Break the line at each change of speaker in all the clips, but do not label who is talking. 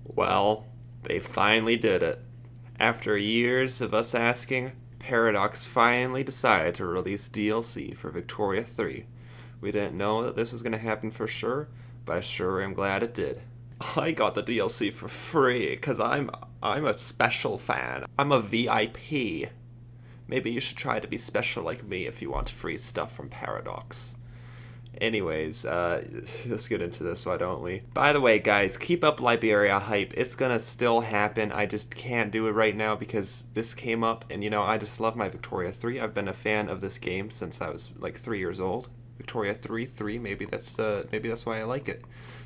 Well, they finally did it. After years of us asking, Paradox finally decided to release DLC for Victoria 3. We didn't know that this was going to happen for sure, but I sure am glad it did. I got the DLC for free because I'm a special fan. I'm a VIP. Maybe you should try to be special like me if you want free stuff from Paradox. Anyways, let's get into this, why don't we? By the way, guys, keep up Liberia hype. It's gonna still happen. I just can't do it right now because this came up, and I just love my Victoria 3. I've been a fan of this game since I was like 3 years old. Victoria 3, maybe that's why I like it.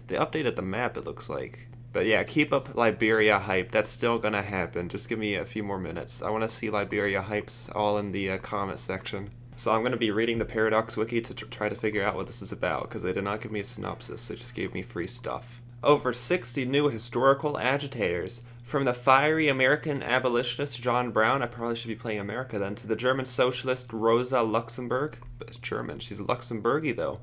They updated the map, it looks like. But yeah, keep up Liberia hype. That's still gonna happen. Just give me a few more minutes. I want to see Liberia hypes all in the comment section. So I'm going to be reading the Paradox Wiki to try to figure out what this is about, because they did not give me a synopsis, they just gave me free stuff. Over 60 new historical agitators, from the fiery American abolitionist John Brown, I probably should be playing America then, to the German socialist Rosa Luxemburg, but it's German, she's Luxembourgy though,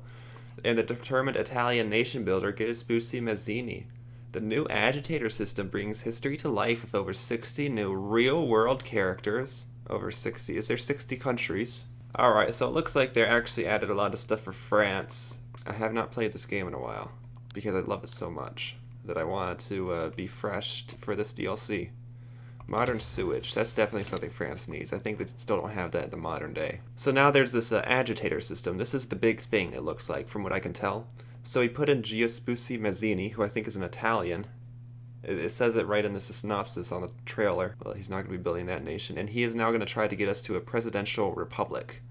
and the determined Italian nation builder Giuseppe Mazzini. The new agitator system brings history to life with over 60 new real-world characters. Over 60, is there 60 countries? Alright, so it looks like they actually added a lot of stuff for France. I have not played this game in a while, because I love it so much, that I wanted to be fresh for this DLC. Modern sewage, that's definitely something France needs. I think they still don't have that in the modern day. So now there's this agitator system. This is the big thing, it looks like, from what I can tell. So he put in Giuseppe Mazzini, who I think is an Italian. It says it right in the synopsis on the trailer. Well, he's not going to be building that nation. And he is now going to try to get us to a presidential republic.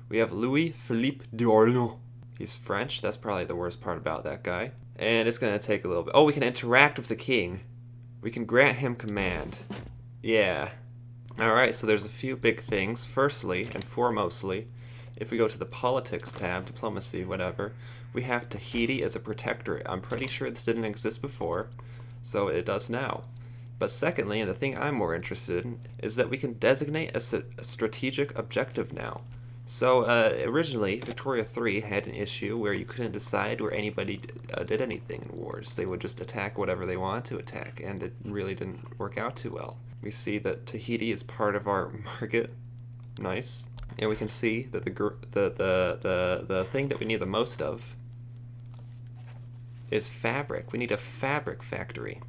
We have Louis-Philippe d'Orléans. He's French. That's probably the worst part about that guy. And it's going to take a little bit. Oh, we can interact with the king. We can grant him command. Yeah. Alright, so there's a few big things. Firstly, and foremostly, if we go to the politics tab, diplomacy, whatever, we have Tahiti as a protectorate. I'm pretty sure this didn't exist before, so it does now. But secondly, and the thing I'm more interested in, is that we can designate a strategic objective now. So originally, Victoria 3 had an issue where you couldn't decide where anybody did anything in wars. They would just attack whatever they wanted to attack, and it really didn't work out too well. We see that Tahiti is part of our market. Nice. And we can see that the thing that we need the most of is fabric. We need a fabric factory.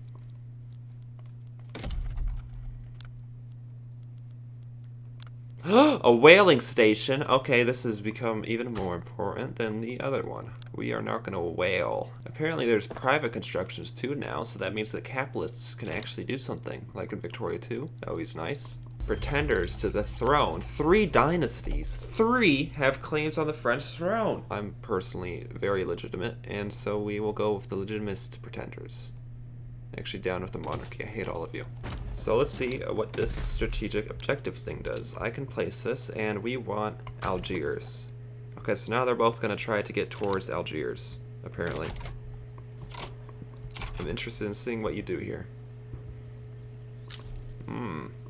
A whaling station! Okay, this has become even more important than the other one. We are now gonna whale. Apparently there's private constructions too now, so that means that capitalists can actually do something, like in Victoria 2. Always nice. Pretenders to the throne. 3 dynasties. 3 have claims on the French throne. I'm personally very legitimate, and so we will go with the legitimist pretenders. Actually down with the monarchy. I hate all of you. So let's see what this strategic objective thing does. I can place this, and we want Algiers. Okay, so now they're both going to try to get towards Algiers, apparently. I'm interested in seeing what you do here.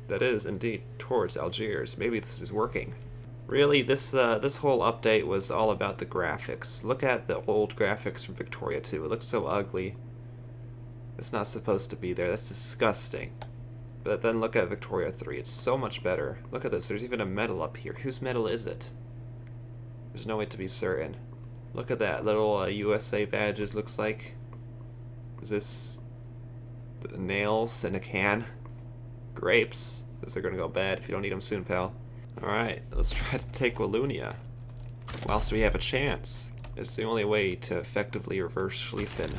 That is indeed towards Algiers. Maybe this is working. Really, this whole update was all about the graphics. Look at the old graphics from Victoria 2. It looks so ugly. It's not supposed to be there. That's disgusting. But then look at Victoria 3. It's so much better. Look at this. There's even a medal up here. Whose medal is it? There's no way to be certain. Look at that. Little USA badges, looks like. Is this nails in a can? Grapes. Those are going to go bad if you don't eat them soon, pal. Alright, let's try to take Wallonia. Whilst we have a chance. It's the only way to effectively reverse Schlieffen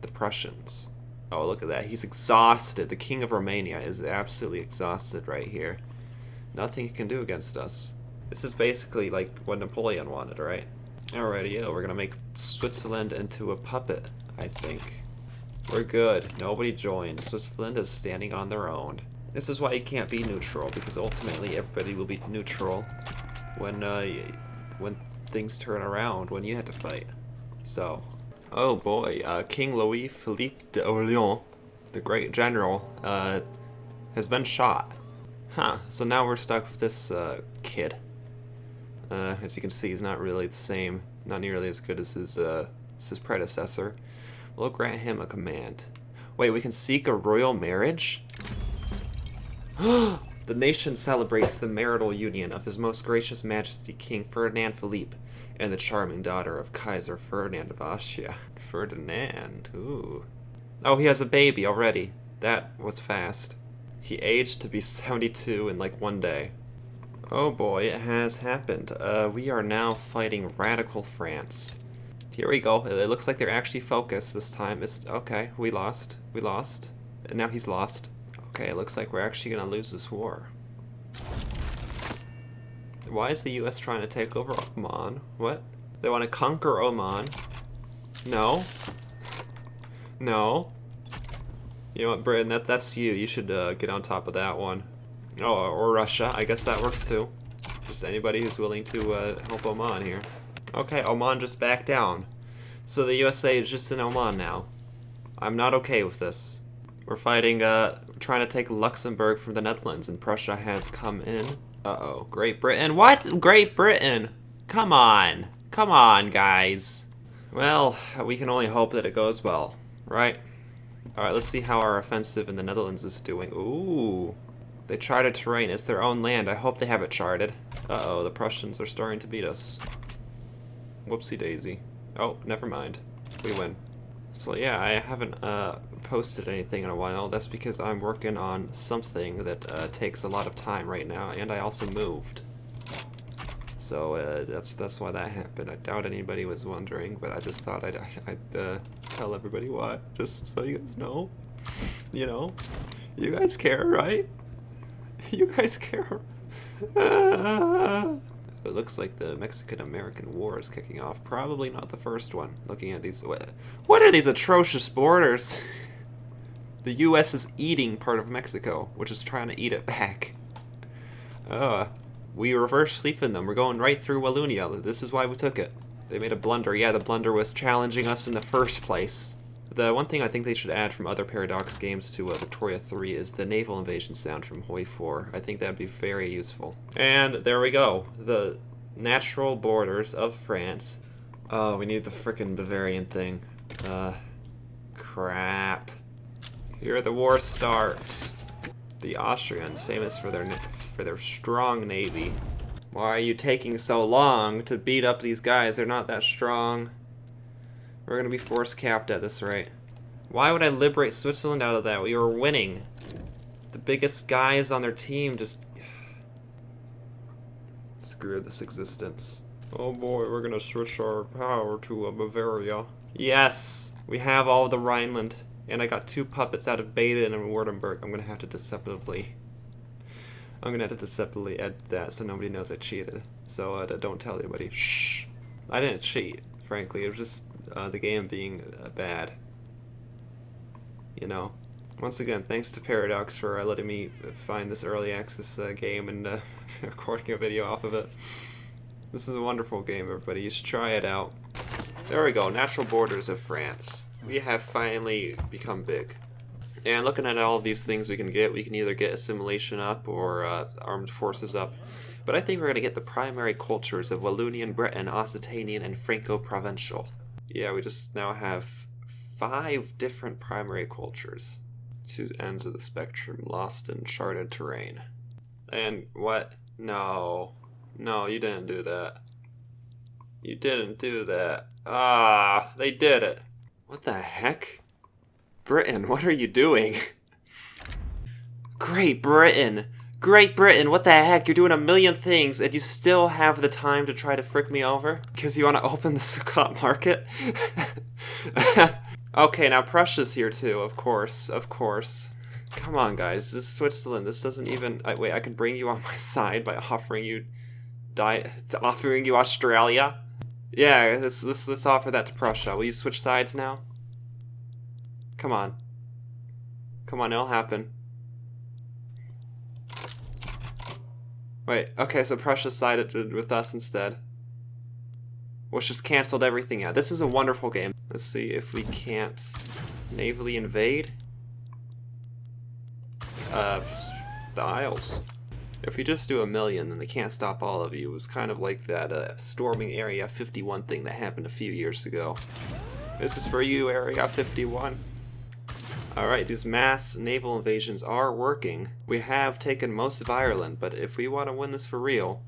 the Prussians. Oh, look at that. He's exhausted. The King of Romania is absolutely exhausted right here. Nothing he can do against us. This is basically like what Napoleon wanted, right? Alrighty, yeah, we're gonna make Switzerland into a puppet, I think. We're good. Nobody joins. Switzerland is standing on their own. This is why you can't be neutral, because ultimately everybody will be neutral when things turn around, when you have to fight. So... oh boy, King Louis-Philippe d'Orléans, the great general, has been shot. Huh, so now we're stuck with this kid. As you can see, he's not really the same, not nearly as good as his predecessor. We'll grant him a command. Wait, we can seek a royal marriage? The nation celebrates the marital union of His Most Gracious Majesty King Ferdinand Philippe and the charming daughter of Kaiser Ferdinand of Austria. Ferdinand, ooh. Oh, he has a baby already. That was fast. He aged to be 72 in like one day. Oh boy, it has happened. We are now fighting radical France. Here we go. It looks like they're actually focused this time. Okay, we lost. We lost. And now he's lost. Okay, it looks like we're actually gonna lose this war. Why is the US trying to take over Oman? What? They want to conquer Oman? No. No. You know what, Britain, that's you. You should get on top of that one. Oh, or Russia. I guess that works too. Just anybody who's willing to help Oman here. Okay, Oman just backed down. So the USA is just in Oman now. I'm not okay with this. We're fighting, trying to take Luxembourg from the Netherlands, and Prussia has come in. Uh-oh, Great Britain. What? Great Britain? Come on. Come on, guys. Well, we can only hope that it goes well, right? Alright, let's see how our offensive in the Netherlands is doing. Ooh. They charted terrain. It's their own land. I hope they have it charted. Uh-oh, the Prussians are starting to beat us. Whoopsie daisy. Oh, never mind. We win. So yeah, I haven't posted anything in a while. That's because I'm working on something that takes a lot of time right now, and I also moved. So that's why that happened. I doubt anybody was wondering, but I just thought I'd tell everybody why, just so you guys know. You know, you guys care, right? You guys care. It looks like the Mexican-American War is kicking off. Probably not the first one, looking at these... What are these atrocious borders? The U.S. is eating part of Mexico, which is trying to eat it back. We reverse sleeping them. We're going right through Wallonia. This is why we took it. They made a blunder. Yeah, the blunder was challenging us in the first place. The one thing I think they should add from other Paradox games to Victoria 3 is the naval invasion sound from Hoi 4. I think that would be very useful. And there we go. The natural borders of France. Oh, we need the frickin' Bavarian thing. Crap. Here the war starts. The Austrians, famous for their strong navy. Why are you taking so long to beat up these guys? They're not that strong. We're gonna be force capped at this rate. Why would I liberate Switzerland out of that? We were winning. The biggest guys on their team just... Screw this existence. Oh boy, we're gonna switch our power to Bavaria. Yes! We have all the Rhineland. And I got 2 puppets out of Baden and Württemberg. I'm gonna have to deceptively edit that so nobody knows I cheated. So don't tell anybody. Shh. I didn't cheat, frankly. It was just the game being bad. You know. Once again, thanks to Paradox for letting me find this early access game and recording a video off of it. This is a wonderful game, everybody. You should try it out. There we go. Natural borders of France. We have finally become big. And looking at all of these things we can either get assimilation up or armed forces up. But I think we're going to get the primary cultures of Wallonian, Breton, Occitanian, and Franco-Provençal. Yeah, we just now have 5 different primary cultures. 2 ends of the spectrum, lost in charted terrain. And what? No. No, you didn't do that. You didn't do that. Ah, they did it. What the heck? Britain, what are you doing? Great Britain! Great Britain, what the heck? You're doing a million things and you still have the time to try to frick me over? Because you want to open the Sukkot market? Okay, now Prussia's here too, of course, of course. Come on, guys, this is Switzerland. This doesn't even... wait, I can bring you on my side by offering you... Australia? Yeah, let's offer that to Prussia. Will you switch sides now? Come on. Come on, it'll happen. Wait, okay, so Prussia sided with us instead. Which just canceled everything out. This is a wonderful game. Let's see if we can't navally invade. The Isles. If you just do 1,000,000, then they can't stop all of you. It was kind of like that storming Area 51 thing that happened a few years ago. This is for you, Area 51. Alright, these mass naval invasions are working. We have taken most of Ireland, but if we want to win this for real,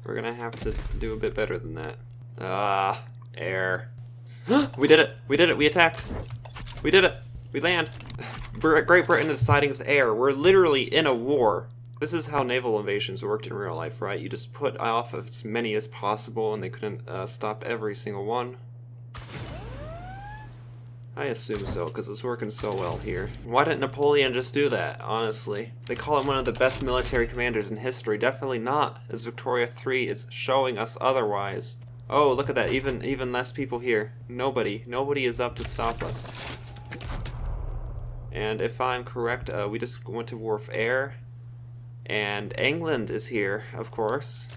we're gonna have to do a bit better than that. Air. We did it! We did it! We attacked! We did it! We land! Great Britain is siding with air. We're literally in a war. This is how naval invasions worked in real life, right? You just put off as many as possible and they couldn't stop every single one. I assume so, because it's working so well here. Why didn't Napoleon just do that, honestly? They call him one of the best military commanders in history. Definitely not, as Victoria 3 is showing us otherwise. Oh, look at that, even less people here. Nobody is up to stop us. And if I'm correct, we just went to war with air. And England is here, of course.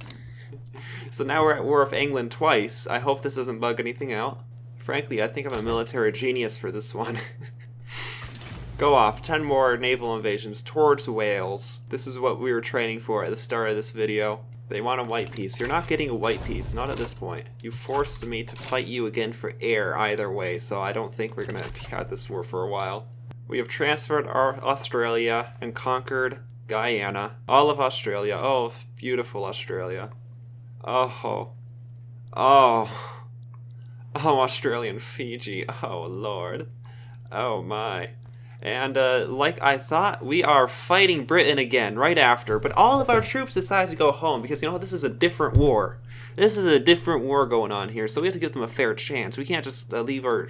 So now we're at war with England twice. I hope this doesn't bug anything out. Frankly, I think I'm a military genius for this one. Go off, 10 more naval invasions towards Wales. This is what we were training for at the start of this video. They want a white piece. You're not getting a white piece, not at this point. You forced me to fight you again for air either way, so I don't think we're gonna have this war for a while. We have transferred our Australia and conquered Guyana. All of Australia. Oh, beautiful Australia. Oh. Oh. Oh, Australian Fiji. Oh, Lord. Oh, my. And, like I thought, we are fighting Britain again right after, but all of our troops decided to go home because, you know, this is a different war. This is a different war going on here, so we have to give them a fair chance. We can't just leave our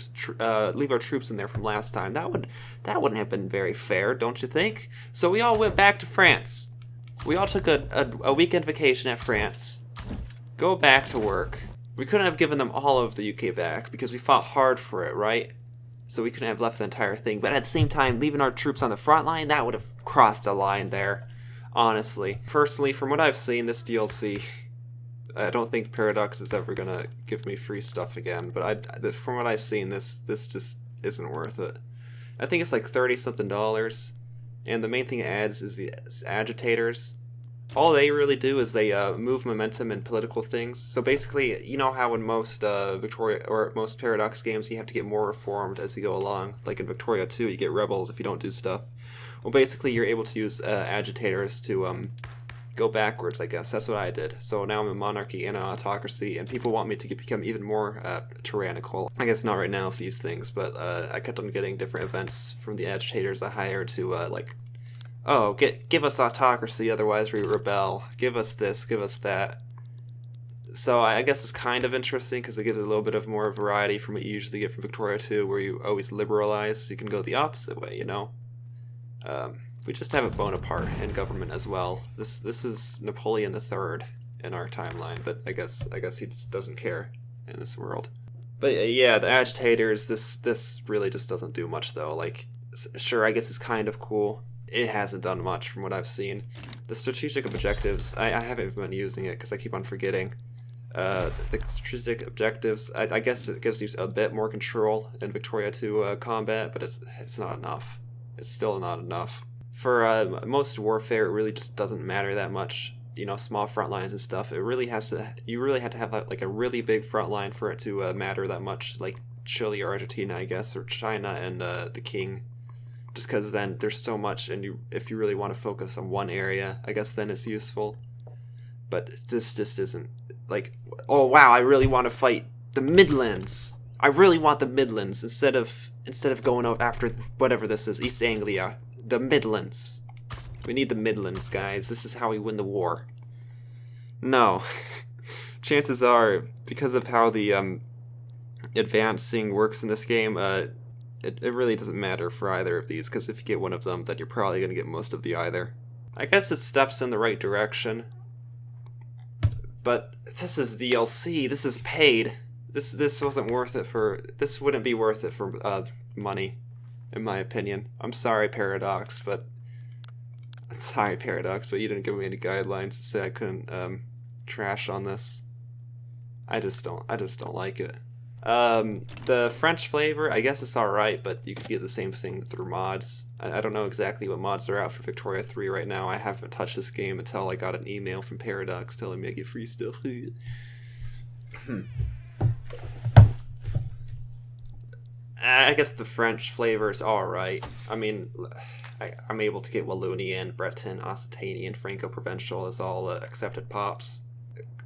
troops in there from last time. That wouldn't have been very fair, don't you think? So we all went back to France. We all took a weekend vacation at France. Go back to work. We couldn't have given them all of the UK back because we fought hard for it, right? So we couldn't have left the entire thing. But at the same time, leaving our troops on the front line, that would have crossed a line there, honestly. Personally, from what I've seen, this DLC, I don't think Paradox is ever gonna give me free stuff again. But from what I've seen, this just isn't worth it. I think it's like $30-something, and the main thing it adds is the agitators. All they really do is they move momentum in political things. So basically, you know how in most Victoria or most Paradox games you have to get more reformed as you go along. Like in Victoria 2, you get rebels if you don't do stuff. Well, basically, you're able to use agitators to go backwards, I guess. That's what I did. So now I'm a monarchy and an autocracy, and people want me to become even more tyrannical. I guess not right now with these things, but I kept on getting different events from the agitators I hired to like, oh, give us autocracy, otherwise we rebel. Give us this, give us that. So I guess it's kind of interesting because it gives a little bit of more variety from what you usually get from Victoria 2, where you always liberalize, so you can go the opposite way, you know? We just have a Bonapart in government as well. This is Napoleon III in our timeline, but I guess he just doesn't care in this world. But yeah, the agitators, this really just doesn't do much though. Like, sure, I guess it's kind of cool. It hasn't done much from what I've seen. The strategic objectives, I haven't even been using it because I keep on forgetting. The strategic objectives, I guess it gives you a bit more control in Victoria 2 combat, but it's not enough. It's still not enough. For most warfare, it really just doesn't matter that much. You know, small front lines and stuff. You really have to have like a really big front line for it to matter that much. Like Chile or Argentina, I guess, or China and the King. Just because then there's so much, and if you really want to focus on one area, I guess then it's useful. But this just isn't like, oh wow, I really want to fight the Midlands. I really want the Midlands instead of going out after whatever this is, East Anglia. The Midlands. We need the Midlands, guys. This is how we win the war. No. Chances are, because of how the advancing works in this game, it really doesn't matter for either of these, because if you get one of them, then you're probably going to get most of the either. I guess it steps in the right direction. But this is DLC. This is paid. This wasn't worth it for... This wouldn't be worth it for money, in my opinion. I'm sorry, Paradox, but... Sorry, Paradox, but you didn't give me any guidelines to say I couldn't trash on this. I just don't like it. The French flavor, I guess it's alright, but you could get the same thing through mods. I don't know exactly what mods are out for Victoria 3 right now. I haven't touched this game until I got an email from Paradox telling me I get free stuff. I guess the French flavor is alright. I mean, I'm able to get Wallonian, Breton, Occitanian, Franco-Provençal as all accepted pops.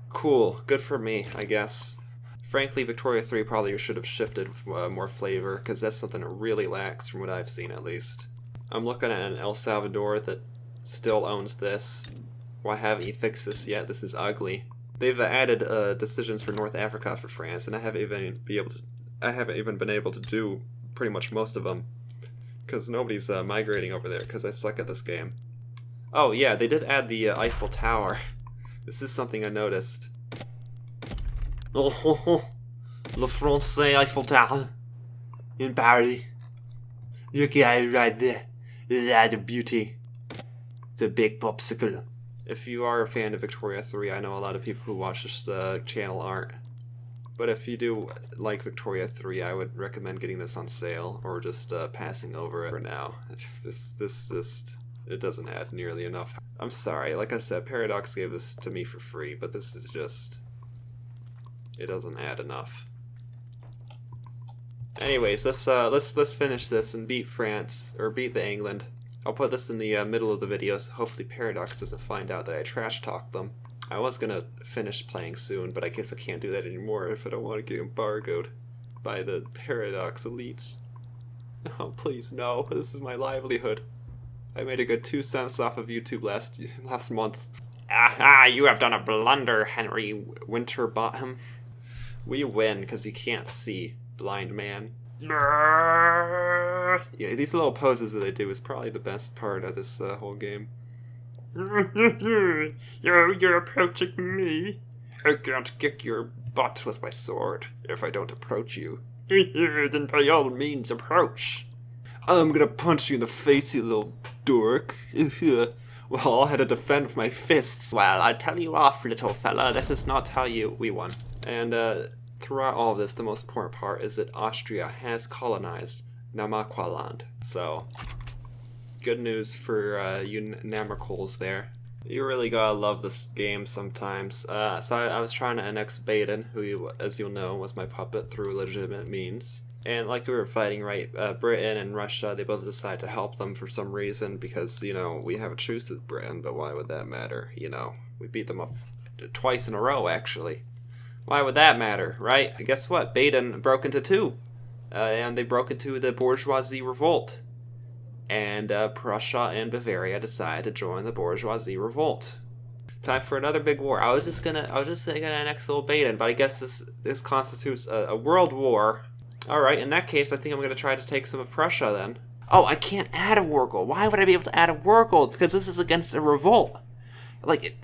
Cool, good for me, I guess. Frankly, Victoria 3 probably should have shifted with more flavor, because that's something it really lacks from what I've seen at least. I'm looking at an El Salvador that still owns this. Why haven't you fixed this yet? This is ugly. They've added decisions for North Africa for France, and I haven't even been able to do pretty much most of them, because nobody's migrating over there, because I suck at this game. Oh yeah, they did add the Eiffel Tower. This is something I noticed. Oh, le Francais Eiffel Tower in Paris. Look at it right there. Is that a beauty? It's a big popsicle. If you are a fan of Victoria 3, I know a lot of people who watch this channel aren't. But if you do like Victoria 3, I would recommend getting this on sale, or just passing over it for now. It doesn't add nearly enough. I'm sorry, like I said, Paradox gave this to me for free, but this is just... it doesn't add enough. Anyways, let's finish this and beat France, or beat the England. I'll put this in the middle of the video, so hopefully Paradox doesn't find out that I trash talk them. I was gonna finish playing soon, but I guess I can't do that anymore if I don't want to get embargoed by the Paradox elites. Oh, please no, this is my livelihood. I made a good 2 cents off of YouTube last month. Aha, you have done a blunder, Henry Winterbottom. We win, because you can't see, blind man. Yeah, these little poses that they do is probably the best part of this whole game. You're approaching me. I can't kick your butt with my sword if I don't approach you. Then by all means approach. I'm gonna punch you in the face, you little dork. Well, I had to defend with my fists. Well, I tell you off, little fella, this is not how we won. And throughout all of this, the most important part is that Austria has colonized Namaqualand. So, good news for you Namericals there. You really gotta love this game sometimes. So I was trying to annex Baden, who, as you'll know, was my puppet through legitimate means. And like we were fighting, right, Britain and Russia, they both decided to help them for some reason, because, you know, we have a truce with Britain, but why would that matter? You know, we beat them up twice in a row, actually. Why would that matter, right? Guess what? Baden broke into two. And they broke into the Bourgeoisie revolt. And Prussia and Bavaria decided to join the Bourgeoisie revolt. Time for another big war. I was just gonna annex little Baden, but I guess this constitutes a world war. Alright, in that case, I think I'm gonna try to take some of Prussia then. Oh, I can't add a war goal. Why would I be able to add a war goal? Because this is against a revolt. Like, it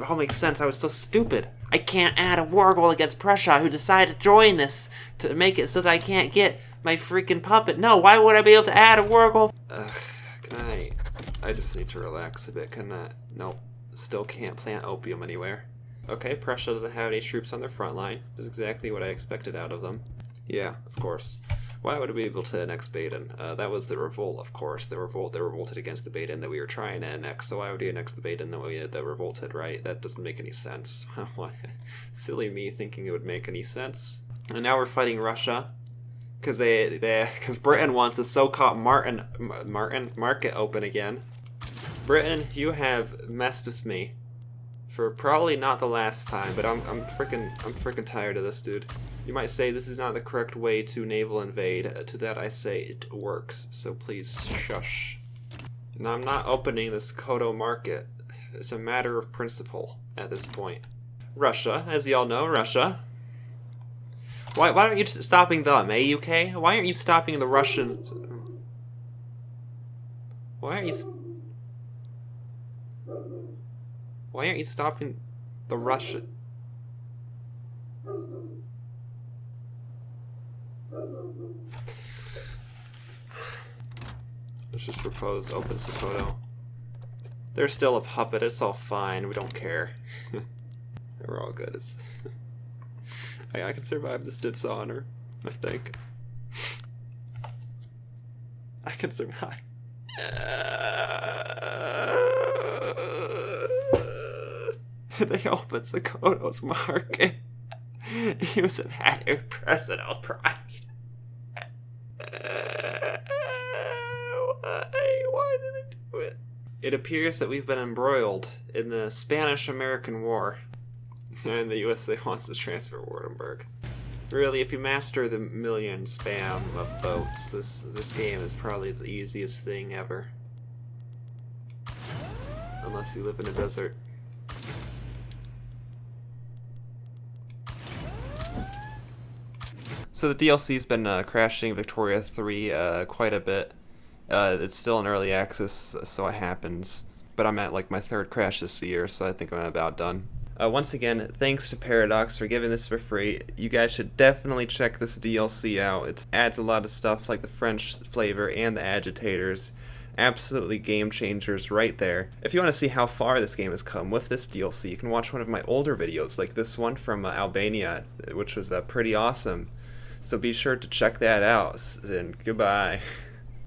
all makes sense. I was so stupid. I can't add a war goal against Prussia, who decided to join this to make it so that I can't get my freaking puppet. No, why would I be able to add a war goal? I just need to relax a bit, can I? Nope. Still can't plant opium anywhere. Okay, Prussia doesn't have any troops on their front line. This is exactly what I expected out of them. Yeah, of course. Why would I be able to annex Baden? That was the revolt, of course. They revolted against the Baden that we were trying to annex, so why would you annex the Baden that revolted, right? That doesn't make any sense. Silly me thinking it would make any sense. And now we're fighting Russia, because Britain wants the so-called market open again. Britain, you have messed with me. For probably not the last time, but I'm freaking tired of this, dude. You might say this is not the correct way to naval invade. To that I say it works, so please shush. Now I'm not opening this Kodo market. It's a matter of principle at this point. Russia, as y'all know, Russia. Why aren't you stopping them, eh, UK? Why aren't you stopping the Russians? Why aren't you stopping the Russian? Let's just propose open Sokoto. They're still a puppet, it's all fine, we don't care. We're all good. I can survive this dishonor, I think. I can survive. They opened Sokoto's market. He was a matter of personal pride. Why did I do it? It appears that we've been embroiled in the Spanish-American War. And the USA wants to transfer Wartburg. Really, if you master the million spam of boats, this game is probably the easiest thing ever. Unless you live in a desert. So the DLC's been crashing Victoria 3 quite a bit. It's still in early access, so it happens. But I'm at like my third crash this year, so I think I'm about done. Once again, thanks to Paradox for giving this for free. You guys should definitely check this DLC out. It adds a lot of stuff like the French flavor and the agitators. Absolutely game changers right there. If you want to see how far this game has come with this DLC, you can watch one of my older videos, like this one from Albania, which was pretty awesome. So be sure to check that out, and goodbye.